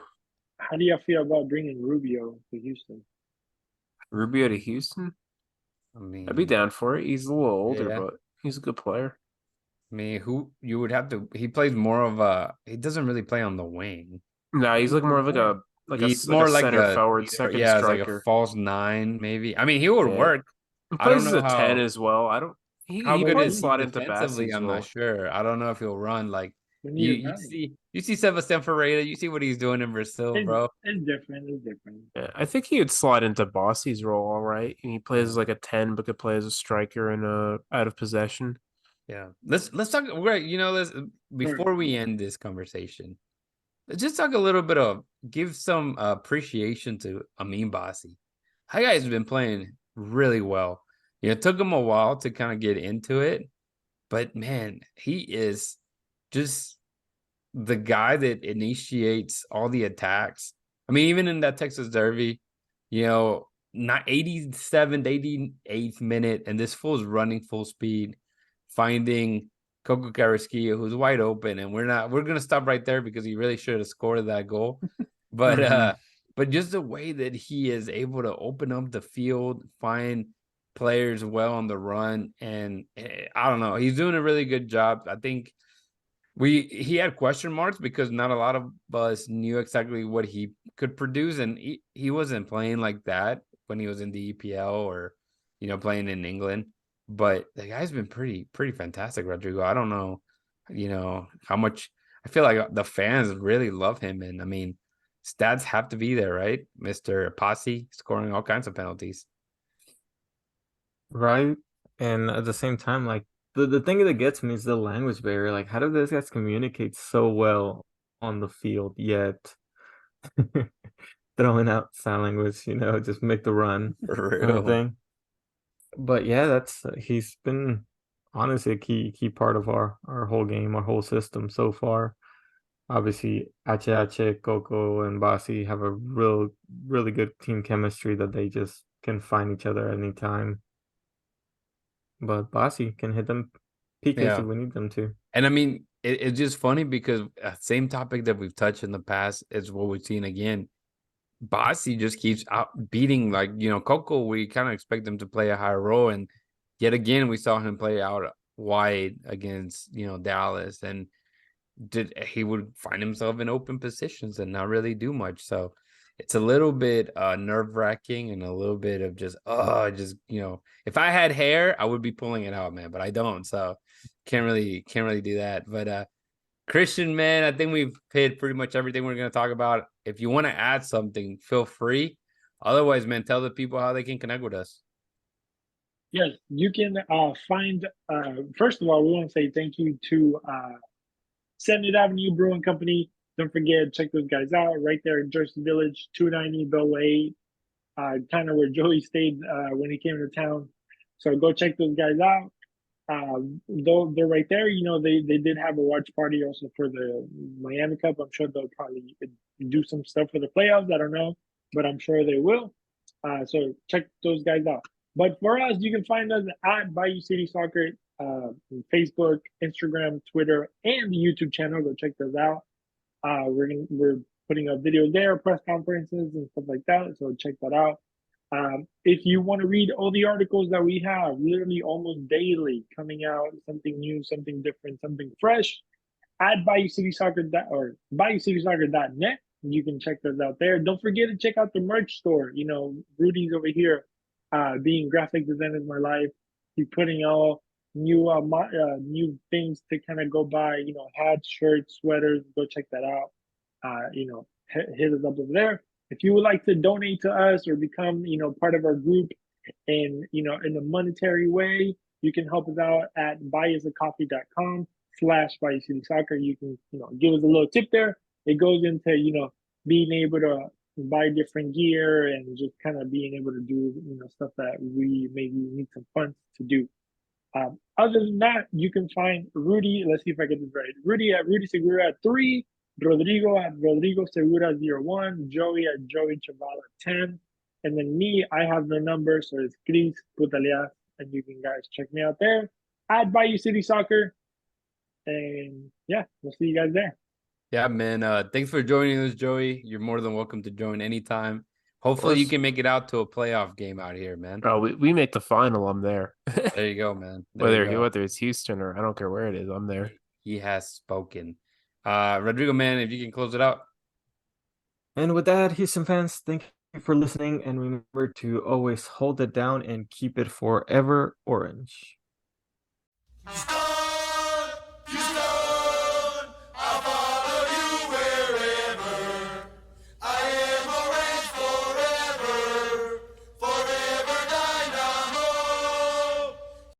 [SPEAKER 2] How do you feel about bringing Rubio to Houston?
[SPEAKER 3] Rubio to Houston?
[SPEAKER 1] I mean,
[SPEAKER 3] I'd be down for it. He's a little older, but he's a good player.
[SPEAKER 1] I mean, who you would have to? He plays more of a. He doesn't really play on the wing.
[SPEAKER 3] No, he's like more of
[SPEAKER 1] he's more like
[SPEAKER 3] center forward, second
[SPEAKER 1] striker.
[SPEAKER 3] striker.
[SPEAKER 1] It's like a false 9, maybe. I mean, he would work.
[SPEAKER 3] He plays as a 10 as well. I don't. He
[SPEAKER 1] good
[SPEAKER 3] might
[SPEAKER 1] is
[SPEAKER 3] slot
[SPEAKER 1] he
[SPEAKER 3] into
[SPEAKER 1] defensively?
[SPEAKER 3] Bassey's
[SPEAKER 1] I'm
[SPEAKER 3] role.
[SPEAKER 1] not sure. I don't know if he'll run like you see Sebastian Ferreira. You see what he's doing in Brazil, bro.
[SPEAKER 2] It's different.
[SPEAKER 3] Yeah, I think he would slot into Bossy's role all right. And he plays as like a 10, but could play as a striker and out of possession.
[SPEAKER 1] Yeah, let's talk. Let's before we end this conversation, let's just talk a little bit of give some appreciation to Amin Bossy. That guy's been playing really well. It took him a while to kind of get into it, but man, he is just the guy that initiates all the attacks. I mean, even in that Texas Derby, not 87th, 88th minute, and this fool's running full speed, finding Coco Carrasquillo, who's wide open, and we're going to stop right there because he really should have scored that goal. But but just the way that he is able to open up the field, find players well on the run, and I don't know, he's doing a really good job. I think he had question marks because not a lot of us knew exactly what he could produce, and he wasn't playing like that when he was in the EPL or playing in England. But the guy's been pretty fantastic, Rodrigo. I don't know, how much. I feel like the fans really love him, and I mean, stats have to be there, right? Mr. Posse scoring all kinds of penalties.
[SPEAKER 4] Right. And at the same time, like the thing that gets me is the language barrier. Like, how do those guys communicate so well on the field, yet throwing out sign language, just make the run kind of thing. But yeah, he's been honestly a key part of our whole game, our whole system so far. Obviously, Ache, Coco, and Basi have a really good team chemistry that they just can find each other at any time. But Basi can hit them PKs if we need them to.
[SPEAKER 1] And I mean, it's just funny because same topic that we've touched in the past is what we've seen again. Basi just keeps beating, like, Coco, we kind of expect him to play a higher role. And yet again, we saw him play out wide against, Dallas, and he would find himself in open positions and not really do much. So it's a little bit nerve-wracking and a little bit of just if I had hair, I would be pulling it out, man, but I don't. So can't really do that. But Christian, man, I think we've hit pretty much everything we're going to talk about. If you want to add something, feel free. Otherwise, man, tell the people how they can connect with us.
[SPEAKER 2] Yes, you can find, first of all, we want to say thank you to 70th Avenue Brewing Company. Don't forget, check those guys out right there in Jersey Village, 290 Bellway, kind of where Joey stayed when he came to town. So go check those guys out. Though they're right there, they did have a watch party also for the Miami Cup. I'm sure they'll probably do some stuff for the playoffs. I don't know, but I'm sure they will. So check those guys out. But for us, you can find us at Bayou City Soccer, Facebook, Instagram, Twitter, and the YouTube channel. Go check those out. We're putting up videos there, press conferences and stuff like that. So check that out. If you want to read all the articles that we have, literally almost daily coming out, something new, something different, something fresh, at Bayou City Soccer or BayouCitySoccer.net. You can check those out there. Don't forget to check out the merch store. Rudy's over here, being graphic designer is my life. He's putting all new things to kind of go by. Hats, shirts, sweaters. Go check that out. Hit us up over there. If you would like to donate to us or become, part of our group in a monetary way, you can help us out at buyusacoffee.com/Bayou City Soccer. You can, give us a little tip there. It goes into, being able to buy different gear and just kind of being able to do, stuff that we maybe need some funds to do. Other than that, you can find Rudy. Let's see if I get this right. Rudy at Rudy Segura at 3. Rodrigo at Rodrigo Segura 01, Joey at Joey Chabala 10, and then me, I have no number, so it's Chris Putalias, and you can guys check me out there at Bayou City Soccer, and yeah, we'll see you guys there.
[SPEAKER 1] Yeah, man. Thanks for joining us, Joey. You're more than welcome to join anytime. Hopefully, you can make it out to a playoff game out here, man.
[SPEAKER 3] Oh, we make the final. I'm there.
[SPEAKER 1] There you go, man.
[SPEAKER 3] Whether it's Houston or I don't care where it is, I'm there.
[SPEAKER 1] He has spoken. Rodrigo, man, if you can close it out.
[SPEAKER 4] And with that, Houston fans, thank you for listening. And remember to always hold it down and keep it forever orange.